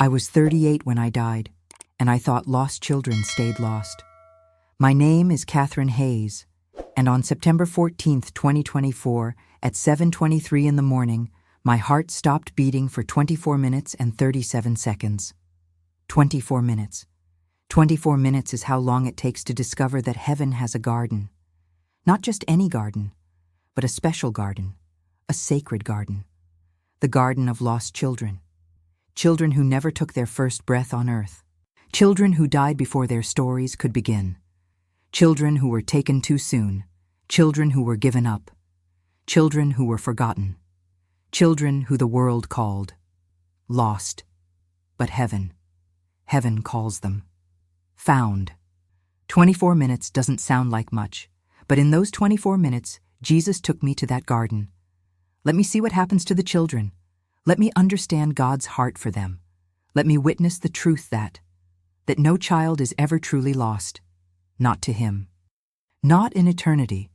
I was 38 when I died, and I thought lost children stayed lost. My name is Katherine Hayes, and on September 14th, 2024, at 7:23 in the morning, my heart stopped beating for 24 minutes and 37 seconds. 24 minutes. 24 minutes is how long it takes to discover that heaven has a garden. Not just any garden, but a special garden, a sacred garden. The garden of lost children. Children who never took their first breath on earth. Children who died before their stories could begin. Children who were taken too soon. Children who were given up. Children who were forgotten. Children who the world called lost. But heaven calls them found. 24 minutes doesn't sound like much, but in those 24 minutes, Jesus took me to that garden. Let me see what happens to the children. Let me understand God's heart for them. Let me witness the truth that no child is ever truly lost. Not to Him. Not in eternity.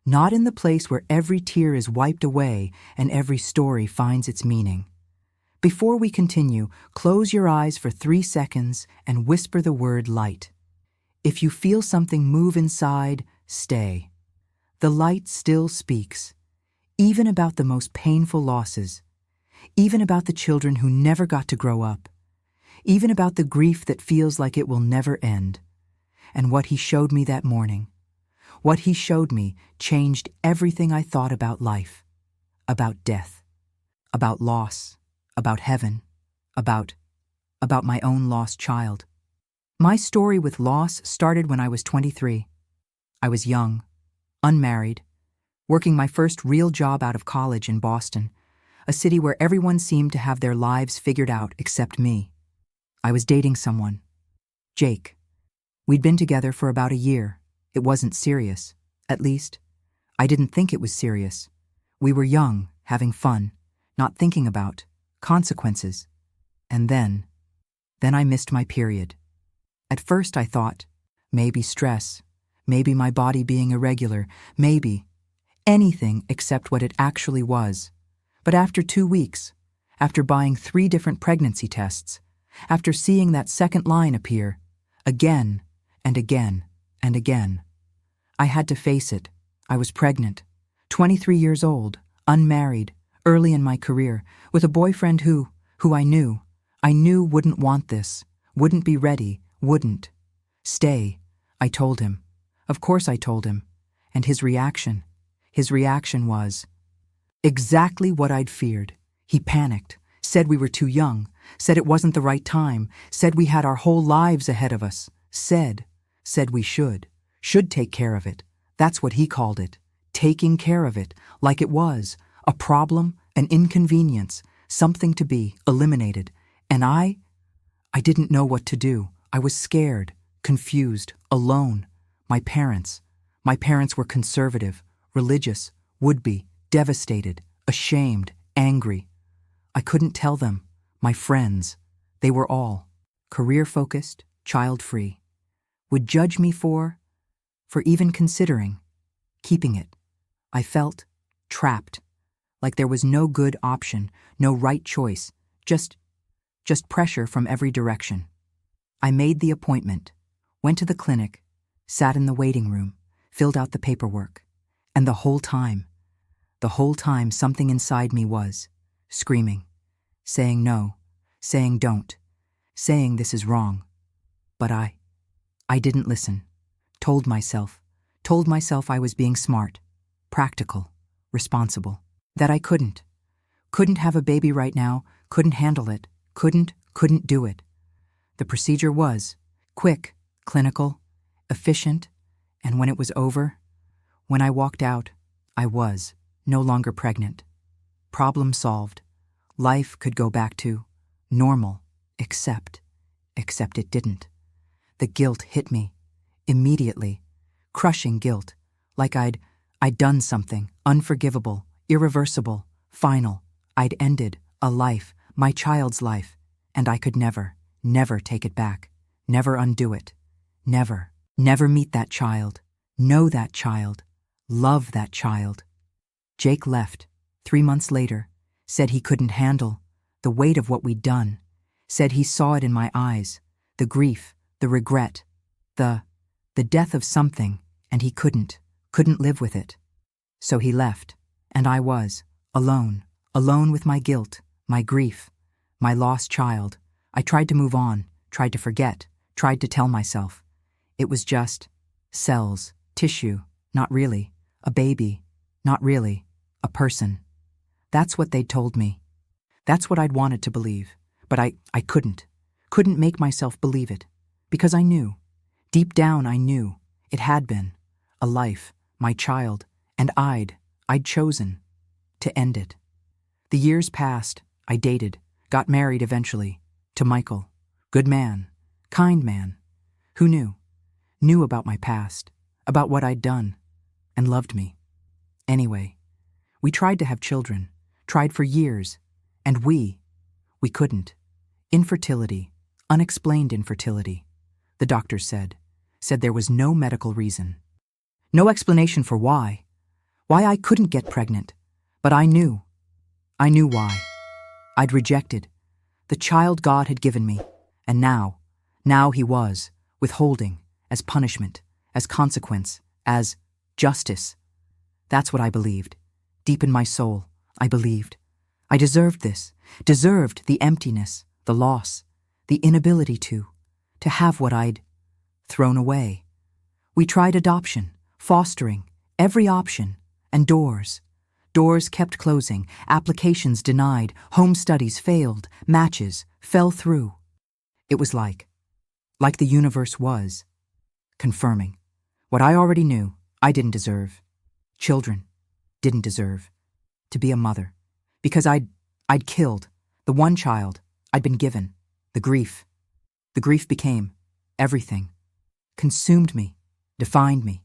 Not in the place where every tear is wiped away and every story finds its meaning. Before we continue, close your eyes for 3 seconds and whisper the word light. If you feel something move inside, stay. The light still speaks, even about the most painful losses, even about the children who never got to grow up, even about the grief that feels like it will never end. And what He showed me that morning, what He showed me changed everything I thought about life, about death, about loss, about heaven, about my own lost child. My story with loss started when I was 23. I was young, unmarried, working my first real job out of college in Boston, a city where everyone seemed to have their lives figured out except me. I was dating someone, Jake. We'd been together for about a year. It wasn't serious. At least, I didn't think it was serious. We were young, having fun, not thinking about consequences. And then I missed my period. At first I thought, maybe stress, maybe my body being irregular, maybe anything except what it actually was. But after 2 weeks, after buying 3 different pregnancy tests, after seeing that second line appear, again and again and again, I had to face it. I was pregnant, 23 years old, unmarried, early in my career, with a boyfriend who I knew wouldn't want this, wouldn't be ready, wouldn't stay. I told him. Of course I told him. And his reaction was exactly what I'd feared. He panicked, said we were too young, said it wasn't the right time, said we had our whole lives ahead of us, said we should take care of it. That's what he called it, taking care of it, like it was a problem, an inconvenience, something to be eliminated. And I didn't know what to do. I was scared, confused, alone. My parents were conservative, religious, would-be, devastated, ashamed, angry. I couldn't tell them. My friends, they were all career-focused, child-free, would judge me for even considering keeping it. I felt trapped, like there was no good option, no right choice, just pressure from every direction. I made the appointment, went to the clinic, sat in the waiting room, filled out the paperwork, and the whole time something inside me was screaming, saying no, saying don't, saying this is wrong. But I didn't listen, told myself I was being smart, practical, responsible, that I couldn't have a baby right now, couldn't handle it, couldn't do it. The procedure was quick, clinical, efficient, and when it was over, when I walked out, I was no longer pregnant. Problem solved. Life could go back to normal, except it didn't. The guilt hit me, immediately, crushing guilt, like I'd done something unforgivable, irreversible, final. I'd ended a life, my child's life, and I could never take it back, never undo it, never meet that child, know that child, love that child. Jake left, 3 months later, said he couldn't handle the weight of what we'd done, said he saw it in my eyes, the grief, the regret, the death of something, and he couldn't live with it. So he left, and I was, alone with my guilt, my grief, my lost child. I tried to move on, tried to forget, tried to tell myself. It was just cells, tissue, not really, a baby, not really, a person. That's what they'd told me. That's what I'd wanted to believe. But I couldn't make myself believe it, because I knew, deep down I knew, it had been, a life, my child, and I'd chosen to end it. The years passed, I dated, got married eventually, to Michael, good man, kind man, who knew about my past, about what I'd done, and loved me. Anyway, we tried to have children, tried for years, and we couldn't. Infertility, unexplained infertility, the doctors said there was no medical reason. No explanation for why I couldn't get pregnant, but I knew why. I'd rejected the child God had given me, and now he was withholding as punishment, as consequence, as justice. That's what I believed. Deep in my soul, I believed. I deserved this, deserved the emptiness, the loss, the inability to have what I'd thrown away. We tried adoption, fostering, every option, and doors kept closing, applications denied, home studies failed, matches fell through. It was like the universe was confirming what I already knew I didn't deserve. Children didn't deserve to be a mother, because I'd killed the one child I'd been given. The grief became everything, consumed me, defined me.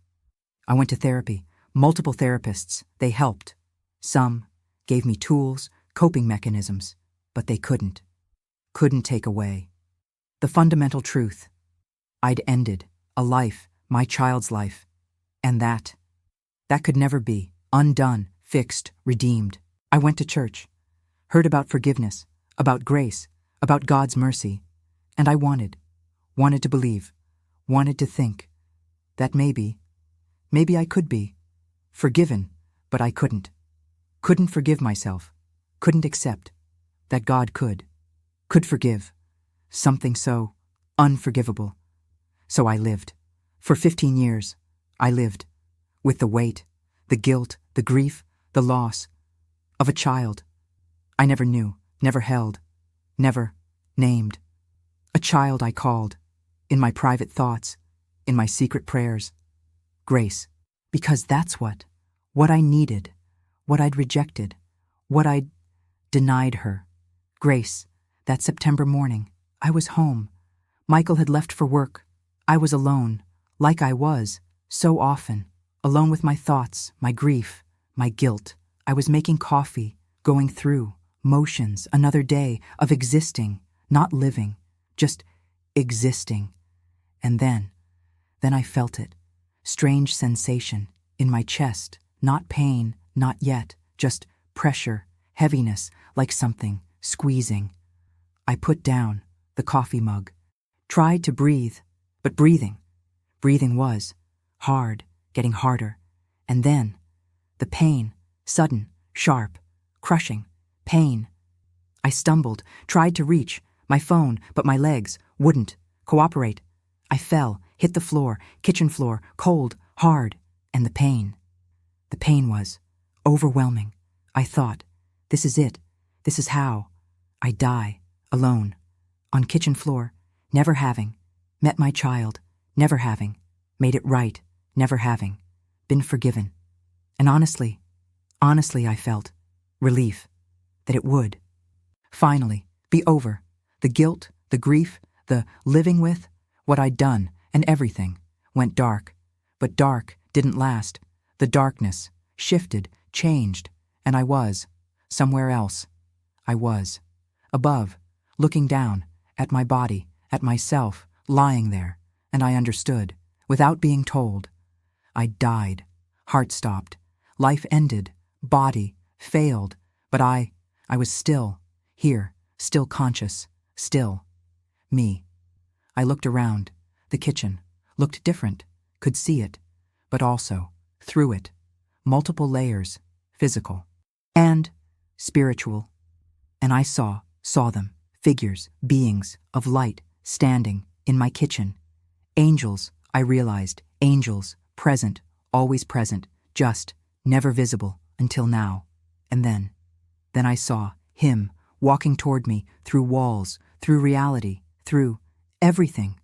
I went to therapy, multiple therapists. They helped. Some gave me tools, coping mechanisms, but they couldn't take away the fundamental truth. I'd ended a life, my child's life, and that could never be undone, fixed, redeemed. I went to church, heard about forgiveness, about grace, about God's mercy, and I wanted to believe, wanted to think that maybe I could be forgiven, but I couldn't forgive myself, couldn't accept that God could forgive something so unforgivable. So I lived. For 15 years, I lived with the weight, the guilt, the grief, the loss of a child I never knew, never held, never named. A child I called, in my private thoughts, in my secret prayers, Grace, because that's what I needed, what I'd rejected, what I'd denied her. Grace, that September morning, I was home. Michael had left for work. I was alone, like I was, so often, alone with my thoughts, my grief, my guilt. I was making coffee, going through motions, another day of existing, not living, just existing. And then I felt it, strange sensation in my chest, not pain, not yet, just pressure, heaviness, like something squeezing. I put down the coffee mug, tried to breathe, but breathing was hard, getting harder. And then the pain, sudden, sharp, crushing, pain. I stumbled, tried to reach my phone, but my legs wouldn't cooperate. I fell, hit the floor, kitchen floor, cold, hard, and the pain was overwhelming. I thought, this is it. This is how I die, alone, on kitchen floor, never having met my child, never having made it right, never having been forgiven. And honestly, I felt relief that it would finally be over. The guilt, the grief, the living with what I'd done, and everything went dark. But dark didn't last. The darkness shifted, changed, and I was somewhere else. I was above, looking down at my body, at myself, lying there, and I understood, without being told. I died. Heart stopped. Life ended. Body failed. But I was still here, still conscious, still. Me. I looked around. The kitchen. Looked different. Could see it. But also, through it. Multiple layers. Physical. And spiritual. And I saw them. Figures, beings, of light, standing, in my kitchen. Angels, I realized. Angels, present, always present, just, never visible, until now. And then I saw him, walking toward me, through walls, through reality, through everything.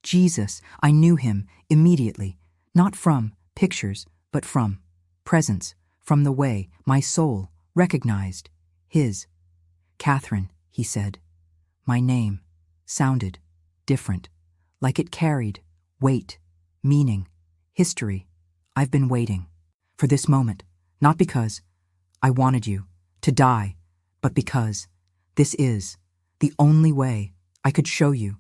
Jesus, I knew him immediately, not from pictures, but from presence, from the way my soul recognized his. Katherine, he said. My name sounded different, like it carried weight, meaning, history. I've been waiting for this moment, not because I wanted you to die, but because this is the only way I could show you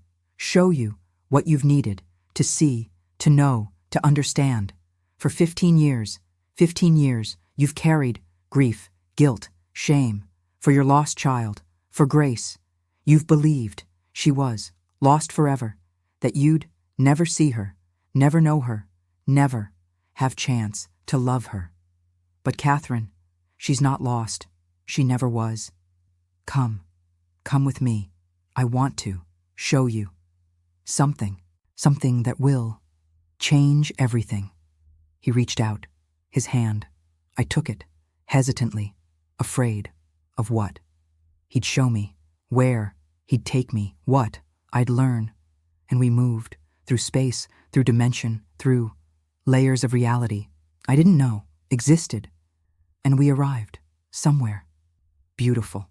what you've needed to see, to know, to understand. For 15 years, you've carried grief, guilt, shame, for your lost child, for Grace. You've believed she was lost forever, that you'd never see her, never know her, never have chance to love her. But Katherine, she's not lost. She never was. Come with me. I want to show you something that will change everything. He reached out, his hand. I took it, hesitantly, afraid of what he'd show me, where he'd take me, what I'd learn. And we moved through space, through dimension, through layers of reality I didn't know existed. And we arrived somewhere beautiful,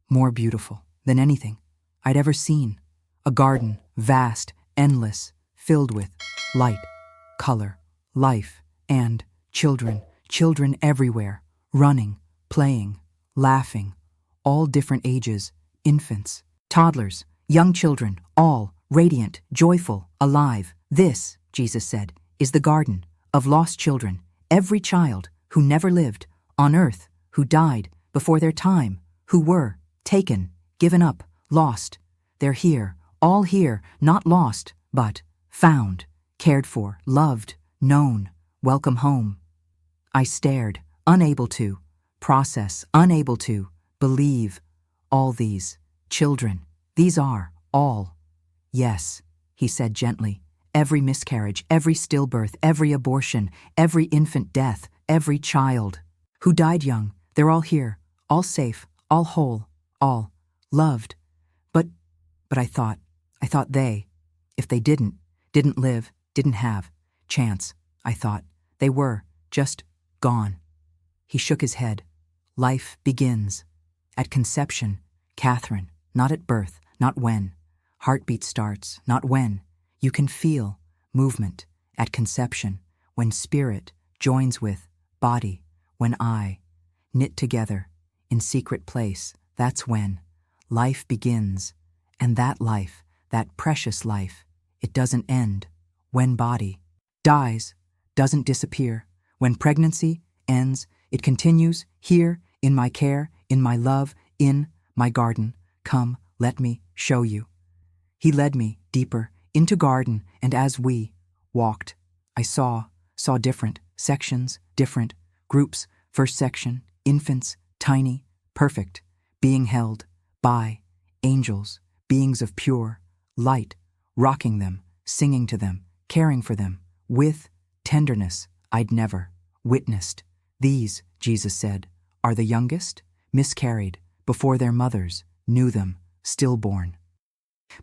more beautiful than anything I'd ever seen. A garden, vast, endless, filled with light, color, life, and children everywhere, running, playing, laughing, all different ages, infants, toddlers, young children, all radiant, joyful, alive. This, Jesus said, is the garden of lost children, every child who never lived on earth, who died before their time, who were taken, given up, lost. They're here, all here, not lost, but found, cared for, loved, known, welcome home. I stared, unable to process, unable to believe. All these children, these are all. Yes, he said gently, every miscarriage, every stillbirth, every abortion, every infant death, every child who died young, they're all here, all safe, all whole, all loved. But I thought they, if they didn't live, didn't have chance, I thought they were just gone. He shook his head. Life begins at conception, Katherine, not at birth, not when. Heartbeat starts, not when. You can feel movement at conception, when spirit joins with body, when I knit together in secret place. That's when life begins. And that life, that precious life, it doesn't end. When body dies, doesn't disappear. When pregnancy ends, it continues here, in my care, in my love, in my garden. Come, let me show you. He led me deeper into garden, and as we walked, I saw different sections, different groups. First section, infants, tiny, perfect, being held by angels, beings of pure light, rocking them, singing to them, caring for them, with tenderness I'd never witnessed. These, Jesus said, are the youngest, miscarried, before their mothers knew them, stillborn.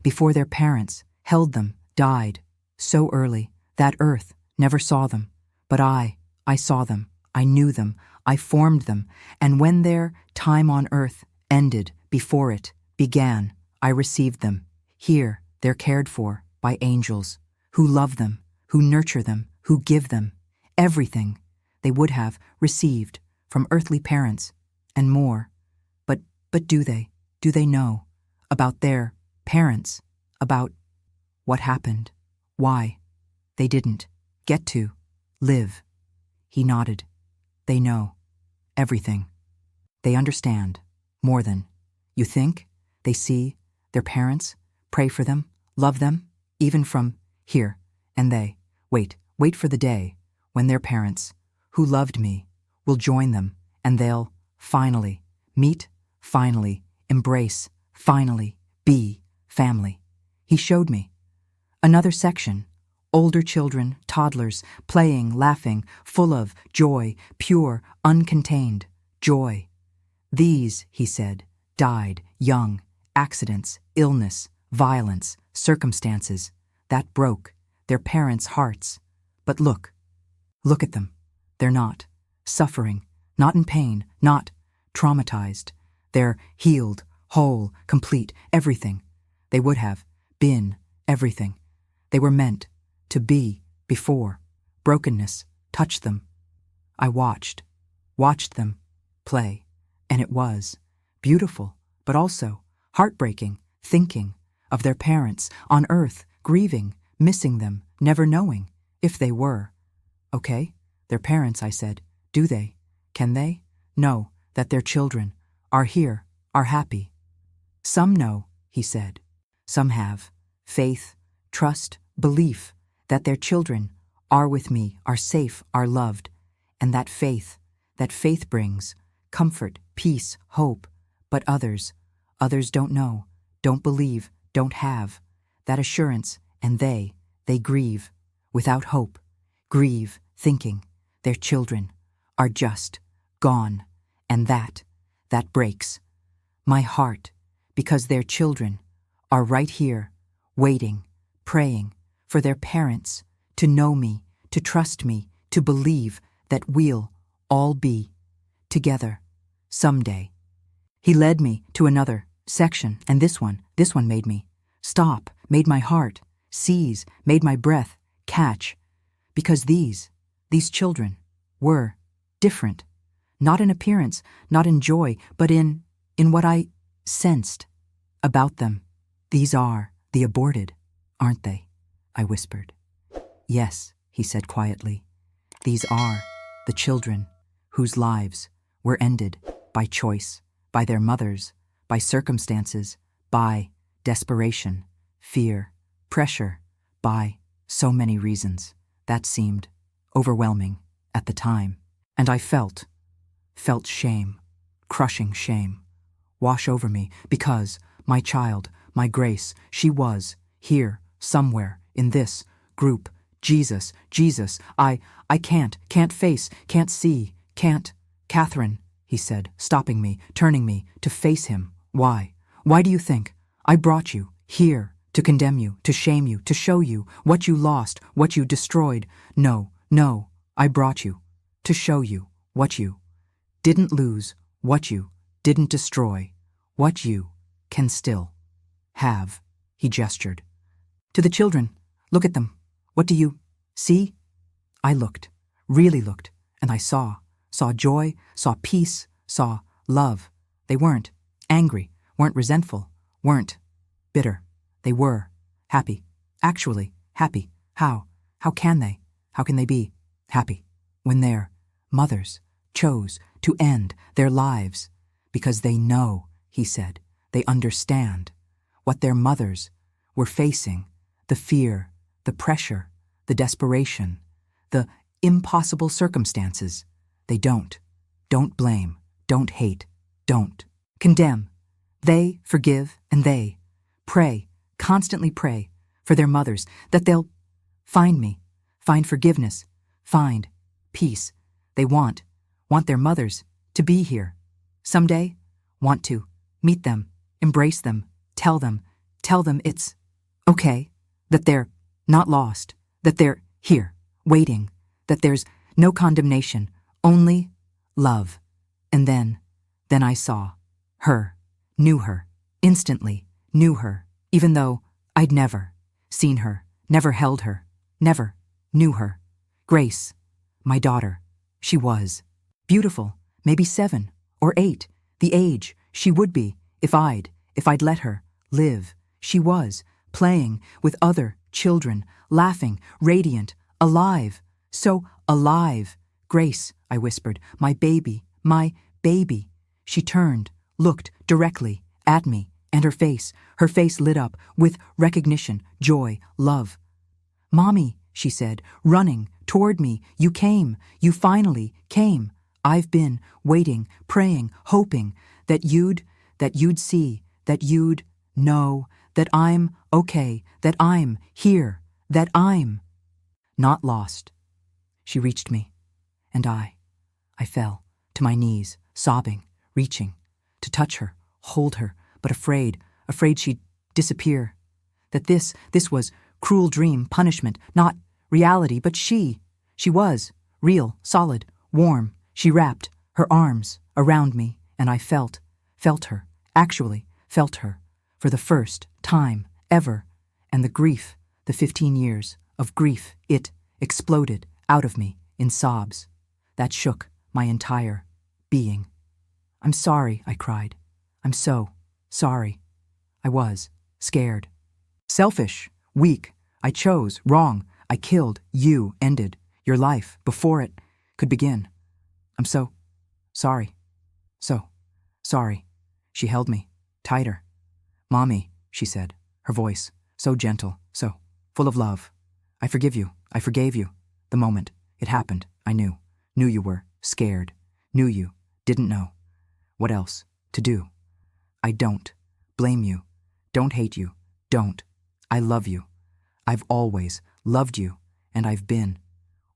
Before their parents held them, died, so early that earth never saw them. But I saw them, I knew them, I formed them, and when their time on earth ended, before it began, I received them. Here they're cared for by angels, who love them, who nurture them, who give them everything they would have received from earthly parents, and more. But do they know about their parents, about what happened, why they didn't get to live? He nodded. They know everything. They understand more than you think. They see their parents, pray for them, love them, even from here, and they wait for the day when their parents, who loved me, will join them, and they'll finally meet, finally embrace, finally be family. He showed me another section, older children, toddlers, playing, laughing, full of joy, pure, uncontained joy. These, he said, died young, accidents, illness, violence, circumstances that broke their parents' hearts. But look at them. They're not suffering, not in pain, not traumatized. They're healed, whole, complete, everything. They would have been everything they were meant to be before brokenness touched them. I watched them play, and it was beautiful, but also heartbreaking, thinking of their parents on earth, grieving, missing them, never knowing if they were okay. Their parents, I said, can they know that their children are here, are happy? Some know, he said. Some have faith, trust, belief that their children are with me, are safe, are loved, and that faith brings comfort, peace, hope. But others don't know, don't believe, don't have that assurance, and they grieve without hope, grieve thinking their children are just gone, and that breaks my heart, because their children are right here, waiting, praying for their parents to know me, to trust me, to believe that we'll all be together someday. He led me to another section, and this one made me stop, made my heart seize, made my breath catch, because these children were different, not in appearance, not in joy, but in what I sensed about them. These are the aborted, aren't they? I whispered. Yes, he said quietly. These are the children whose lives were ended by choice, by their mothers, by circumstances, by desperation, fear, pressure, by so many reasons that seemed overwhelming at the time. And I felt shame, crushing shame, wash over me, because my child, my Grace, she was here somewhere in this group. Jesus, I can't face, can't see, can't. Katherine, he said, stopping me, turning me to face him. Why? Why do you think I brought you here to condemn you, to shame you, to show you what you lost, what you destroyed? No, I brought you to show you what you didn't lose, what you didn't destroy, what you can still have. He gestured to the children. Look at them. What do you see? I looked, really looked, and I saw joy, saw peace, saw love. They weren't angry, weren't resentful, weren't bitter. They were happy, actually happy. How can they? How can they be happy when their mothers chose to end their lives? Because they know, he said, they understand what their mothers were facing, the fear, the pressure, the desperation, the impossible circumstances. They don't blame, don't hate, don't condemn. They forgive, and they pray, constantly pray for their mothers, that they'll find me, find forgiveness, find peace. They want their mothers to be here someday, want to meet them, embrace them, tell them it's okay, that they're not lost, that they're here, waiting, that there's no condemnation, only love. And then I saw her, knew her, instantly knew her, even though I'd never seen her, never held her, never knew her. Grace, my daughter, she was beautiful, maybe 7 or 8, the age she would be if I'd let her live. She was playing with other children, laughing, radiant, alive, so alive. Grace, I whispered, my baby, my baby. She turned, looked directly at me, And her face lit up with recognition, joy, love. "Mommy," she said, running toward me, "you came. You finally came. I've been waiting, praying, hoping that you'd see, that you'd know that I'm okay, that I'm here, that I'm not lost." She reached me, and I fell to my knees, sobbing, reaching to touch her, hold her, but afraid she'd disappear. That this was cruel dream, punishment, not reality, but she was real, solid, warm. She wrapped her arms around me, and I felt her, actually felt her, for the first time ever, and the grief, the 15 years of grief, it exploded out of me in sobs that shook my entire being. "I'm sorry," I cried. "I'm so sorry. I was scared. Selfish, weak, I chose wrong. I killed you, ended your life before it could begin. I'm so sorry. So sorry." She held me tighter. "Mommy," she said, her voice so gentle, so full of love. "I forgive you. I forgave you. The moment it happened, I knew you were scared, knew you didn't know what else to do. I don't blame you, don't hate you, don't. I love you. I've always loved you, and I've been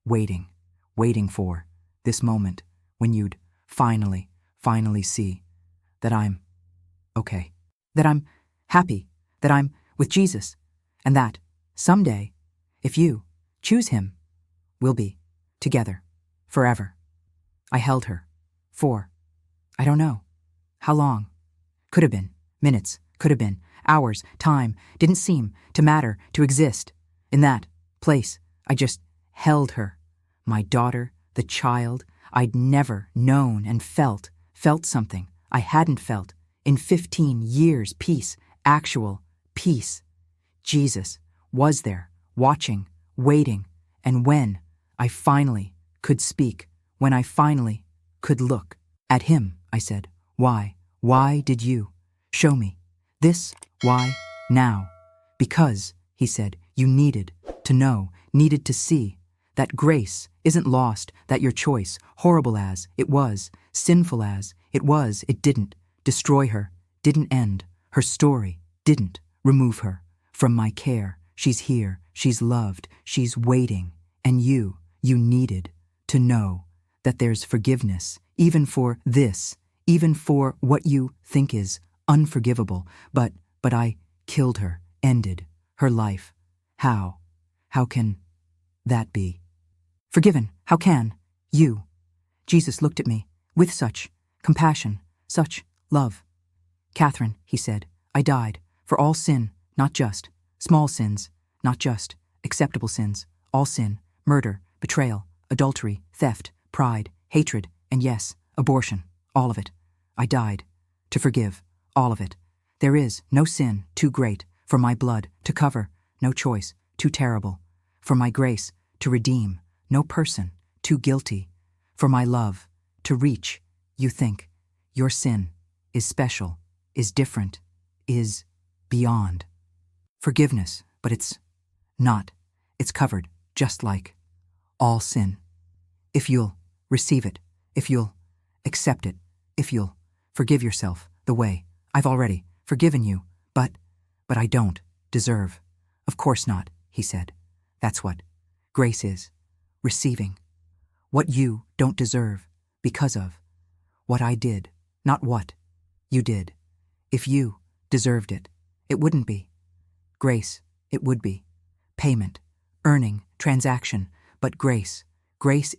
waiting for this moment when you'd finally see that I'm okay, that I'm happy, that I'm with Jesus, and that someday, if you choose him, we'll be together forever." I held her for, I don't know how long. Could have been minutes, could have been hours. Time didn't seem to matter, to exist. In that place, I just held her, my daughter, the child I'd never known, and felt something I hadn't felt in 15 years. Peace, actual peace. Jesus was there, watching, waiting, and when I finally could speak, when I finally could look at him, I said, Why did you show me this? Why now?" "Because," he said, "you needed to know, needed to see that grace isn't lost, that your choice, horrible as it was, sinful as it was, it didn't destroy her, didn't end her story, didn't remove her from my care. She's here, she's loved, she's waiting, and you needed to know that there's forgiveness, even for this, even for what you think is unforgivable. But I killed her, ended her life. How can that be? Forgiven, how can you?" Jesus looked at me with such compassion, such love. "Katherine," he said, "I died for all sin, not just small sins, not just acceptable sins, all sin, murder, betrayal, adultery, theft, pride, hatred, and yes, abortion, all of it. I died to forgive all of it. There is no sin too great for my blood to cover, no choice too terrible for my grace to redeem, no person too guilty for my love to reach. You think your sin is special, is different, is beyond forgiveness, but it's not. It's covered just like all sin. If you'll receive it, if you'll accept it, if you'll forgive yourself the way I've already forgiven you, but I don't deserve. Of course not, he said. That's what grace is, receiving what you don't deserve because of what I did, not what you did. If you deserved it, it wouldn't be grace, it would be payment, earning, transaction. But grace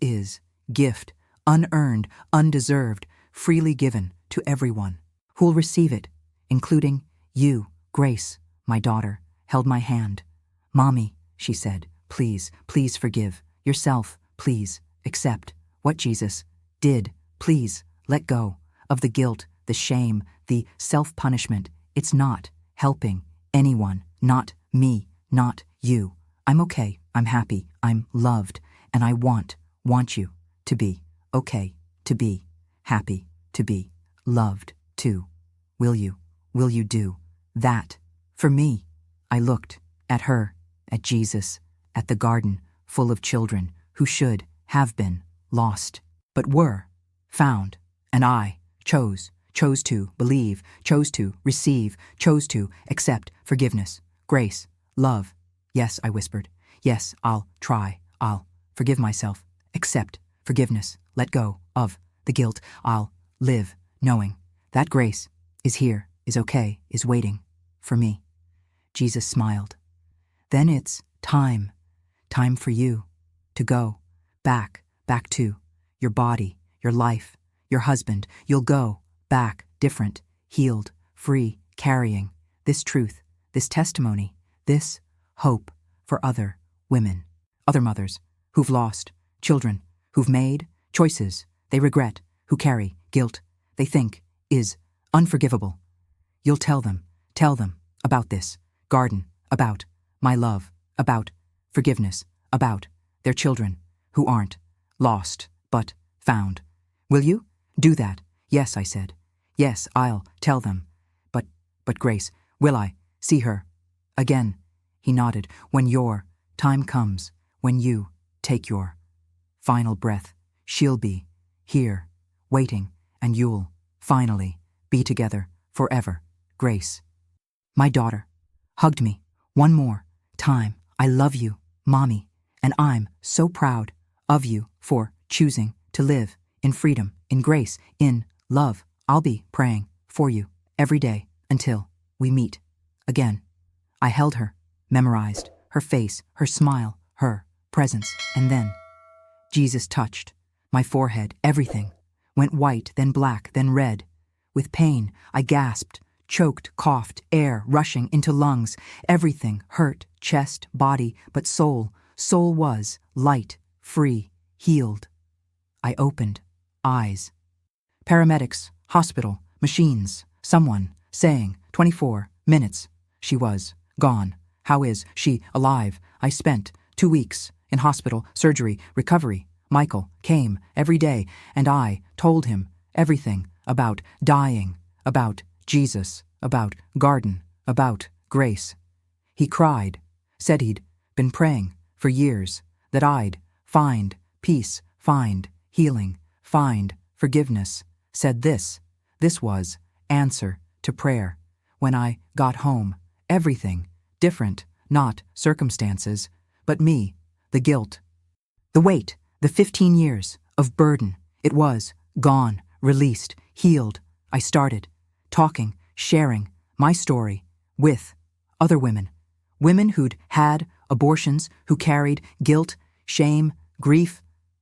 is gift, unearned, undeserved, freely given to everyone who'll receive it, including you. Grace, my daughter, held my hand. Mommy, she said, please forgive yourself. Please accept what Jesus did. Please let go of the guilt, the shame, the self-punishment. It's not helping anyone, not me, not you. I'm okay, I'm happy, I'm loved, and I want you to be okay, to be happy, to be loved too. Will you do that. For me, I looked at her, at Jesus, at the garden full of children who should have been lost, but were found. And I chose to believe, chose to receive, chose to accept forgiveness, grace, love. Yes, I whispered. Yes, I'll try. I'll forgive myself, accept forgiveness, let go of the guilt. I'll live knowing that grace is here, is okay, is waiting for me. Jesus smiled. Then it's time for you to go back to your body, your life, your husband. You'll go back different, healed, free, carrying this truth, this testimony, this hope for other women, other mothers who've lost children, who've made choices they regret, who carry guilt they think is unforgivable. You'll tell them about this garden, about my love, about forgiveness, about their children who aren't lost but found. Will you do that? Yes, I said. Yes, I'll tell them. But Grace, will I see her again? He nodded. When your time comes, when you take your final breath, she'll be here, waiting, and you'll finally be together forever. Grace, my daughter, hugged me one more time. I love you, Mommy, and I'm so proud of you for choosing to live in freedom, in grace, in love. I'll be praying for you every day until we meet again. I held her, memorized her face, her smile, her presence, and then Jesus touched my forehead. Everything went white, then black, then red. With pain, I gasped, choked, coughed, air rushing into lungs. Everything hurt, chest, body, but soul was light, free, healed. I opened eyes. Paramedics, hospital, machines, someone saying 24 minutes. She was gone. How is she alive? I spent 2 weeks in hospital, surgery, recovery. Michael came every day, and I told him everything about dying, about Jesus, about garden, about grace. He cried, said he'd been praying for years, that I'd find peace, find healing, find forgiveness. Said this was answer to prayer. When I got home, everything different, not circumstances, but me, the guilt, the weight, the 15 years of burden. It was gone, released, healed. I started talking, sharing my story with other women who'd had abortions, who carried guilt, shame, grief.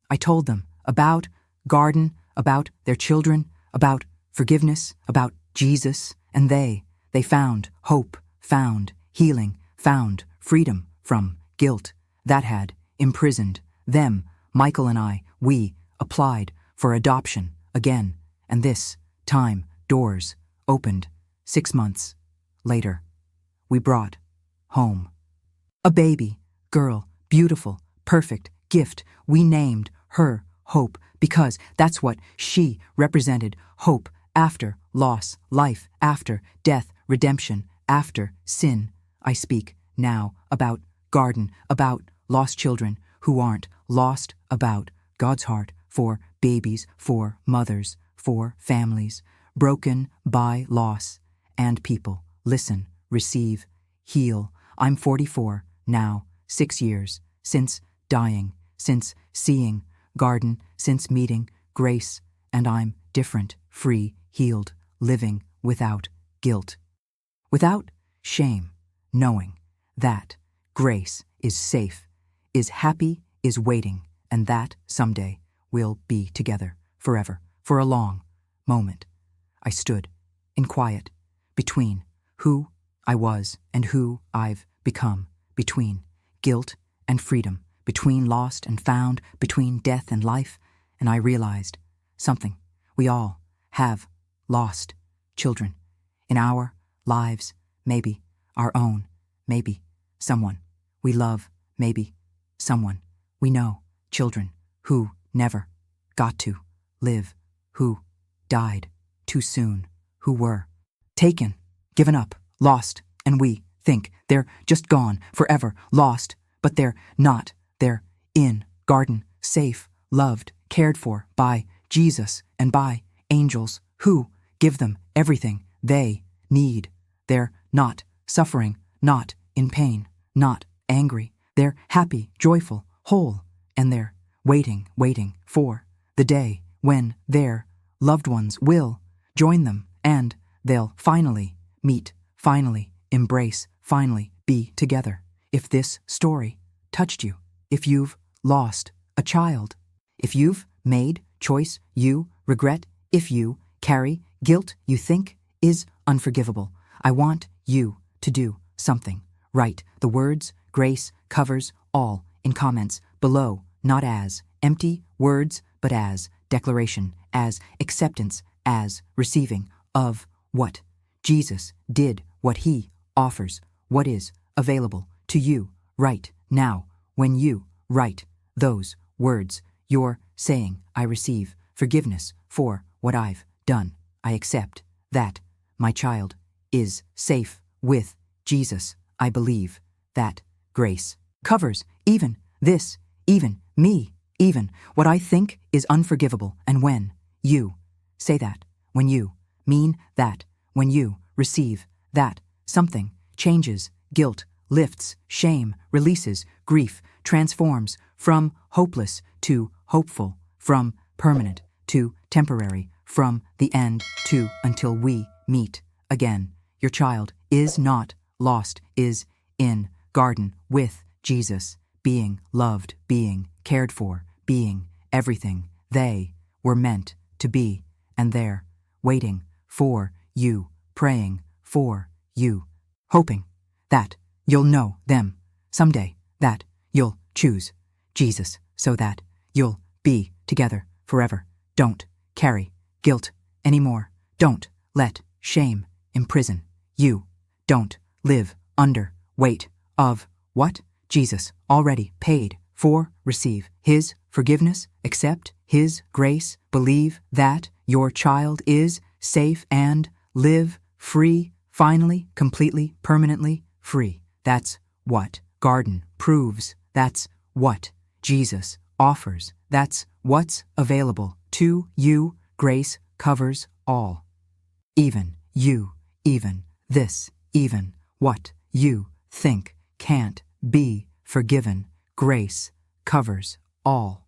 I told them about garden, about their children, about forgiveness, about Jesus, and they found hope, found healing, found freedom from guilt that had imprisoned them. Michael and I, we applied for adoption again, and this time doors opened. 6 months later, we brought home a baby girl, beautiful, perfect gift. We named her Hope because that's what she represented. Hope after loss, life after death, redemption after sin. I speak now about garden, about lost children who aren't lost, about God's heart for babies, for mothers, for families broken by loss and people. Listen, receive, heal. I'm 44 now, 6 years since dying, since seeing garden, since meeting grace, and I'm different, free, healed, living without guilt, without shame, knowing that grace is safe, is happy, is waiting, and that someday we'll be together forever. For a long moment, I stood in quiet between who I was and who I've become, between guilt and freedom, between lost and found, between death and life, and I realized something. We all have lost children in our lives, maybe our own, maybe someone we love, maybe someone we know, children who never got to live, who died too soon, who were taken, given up lost, and we think they're just gone, forever lost, but they're not. They're in garden, safe, loved, cared for by Jesus and by angels who give them everything they need. They're not suffering, not in pain, not angry. They're happy, joyful, whole, and they're waiting for the day when their loved ones will join them and they'll finally meet, finally embrace, finally be together. If this story touched you, if you've lost a child, if you've made choice you regret, if you carry guilt you think is unforgivable, I want you to do something. Write the words "grace covers all" in comments below, not as empty words, but as declaration, as acceptance, as receiving of what Jesus did, what he offers, what is available to you right now. When you write those words, you're saying, I receive forgiveness for what I've done. I accept that my child is safe with Jesus. I believe that grace covers even this, even me, even what I think is unforgivable. And when you say that, when you mean that, when you receive that, something changes. Guilt lifts, shame releases, grief transforms from hopeless to hopeful, from permanent to temporary, from the end to until we meet again. Your child is not lost, is in garden with Jesus, being loved, being cared for, being everything they were meant to be, and they're waiting for you, praying for you, hoping that you'll know them someday, that you'll choose Jesus so that you'll be together forever. Don't carry guilt anymore. Don't let shame imprison you. Don't live under weight of what Jesus already paid for. Receive his forgiveness, accept his grace, believe that your child is safe, and live free, finally, completely, permanently free. That's what garden proves. That's what Jesus offers. That's what's available to you. Grace covers all. Even you, even this, even what you think can't be forgiven. Grace covers all.